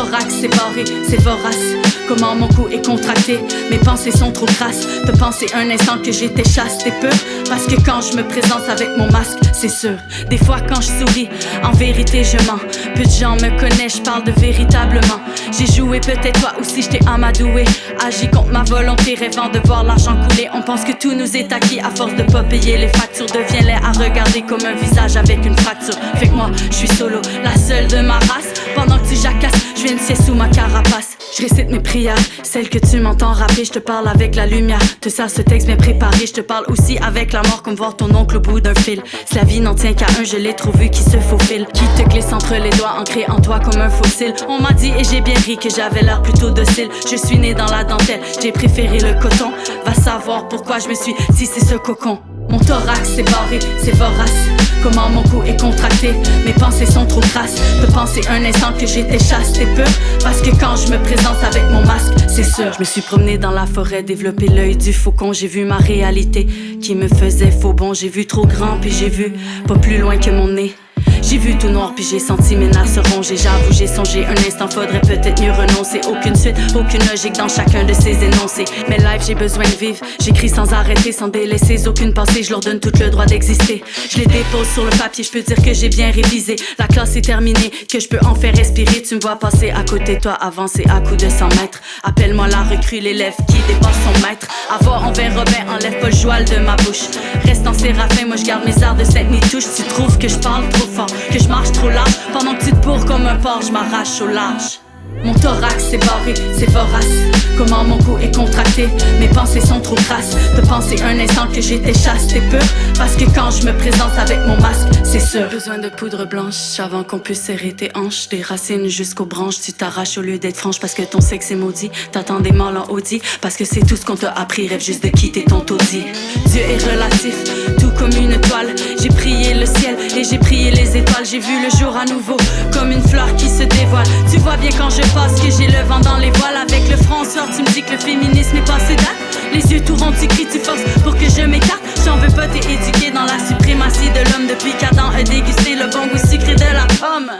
thorax c'est barré, c'est vorace. Comment mon cou est contracté, mes pensées sont trop crasses. De penser un instant que j'étais chaste, t'es peur. Parce que quand je me présente avec mon masque, c'est sûr. Des fois quand je souris, en vérité je mens. Peu de gens me connaissent, je parle de véritablement. J'ai joué, peut-être toi aussi j't'ai amadoué. Agi contre ma volonté, rêvant de voir l'argent couler. On pense que tout nous est acquis, à force de pas payer les factures. Devient laid à regarder comme un visage avec une fracture. Fait que moi, je suis solo, la seule de ma race. Pendant que tu jacasses, je viens de sier sous ma carapace. Je récite mes prières, celles que tu m'entends rapper. Je te parle avec la lumière, te sers ce texte bien préparé. Je te parle aussi avec la mort, comme voir ton oncle au bout d'un fil. Si la vie n'en tient qu'à un, je l'ai trop vu qui se faufile. Qui te glisse entre les doigts, ancré en toi comme un fossile. On m'a dit et j'ai bien ri que j'avais l'air plutôt docile. Je suis né dans la dentelle, j'ai préféré le coton. Va savoir pourquoi je me suis tissé ce cocon. Mon thorax c'est barré, c'est vorace. Comment mon cou est contracté, mes pensées sont trop crasses. De penser un instant que j'étais chaste, t'es peur. Parce que quand je me présente avec mon masque, c'est sûr. Je me suis promené dans la forêt, développé l'œil du faucon. J'ai vu ma réalité qui me faisait faux bon. J'ai vu trop grand puis j'ai vu pas plus loin que mon nez. J'ai vu tout noir puis j'ai senti mes nerfs se ronger. J'avoue j'ai songé un instant, faudrait peut-être mieux renoncer. Aucune suite, aucune logique dans chacun de ces énoncés. Mais live j'ai besoin de vivre, j'écris sans arrêter, sans délaisser aucune pensée. Je leur donne tout le droit d'exister. Je les dépose sur le papier, je peux dire que j'ai bien révisé. La classe est terminée, que je peux en faire respirer. Tu me vois passer à côté de toi, avancer à coups de 100 mètres. Appelle-moi la recrue, l'élève qui dépasse son maître. Avoir envers Robin, enlève pas le joual de ma bouche. Reste en séraphin, moi je garde mes arts de Sainte-Nitouche. Tu trouves que je parle trop fort, que je marche trop large. Pendant que tu te bourres comme un porc, je m'arrache au large. Mon thorax c'est barré, c'est vorace. Comment mon cou est contracté, mes pensées sont trop crasses. De penser un instant que j'étais chaste, t'es peur. Parce que quand je me présente avec mon masque, c'est sûr. Besoin de poudre blanche avant qu'on puisse serrer tes hanches. Des racines jusqu'aux branches, tu t'arraches au lieu d'être franche. Parce que ton sexe est maudit, t'attends des mâles en Audi. Parce que c'est tout ce qu'on t'a appris, rêve juste de quitter ton taudis. Dieu est relatif, tout comme une toile. J'ai prié le ciel et j'ai prié les étoiles. J'ai vu le jour à nouveau, comme une fleur qui se dévoile. Tu vois bien quand je passe que j'ai le vent dans les voiles. Avec le front sort, tu me dis que le féminisme est passé date. Les yeux tout ronds, tu cries, tu forces pour que je m'écarte. J'en veux pas, t'es éduqué dans la suprématie de l'homme. Depuis qu'Adam a dégusté le bon goût sucré de la pomme.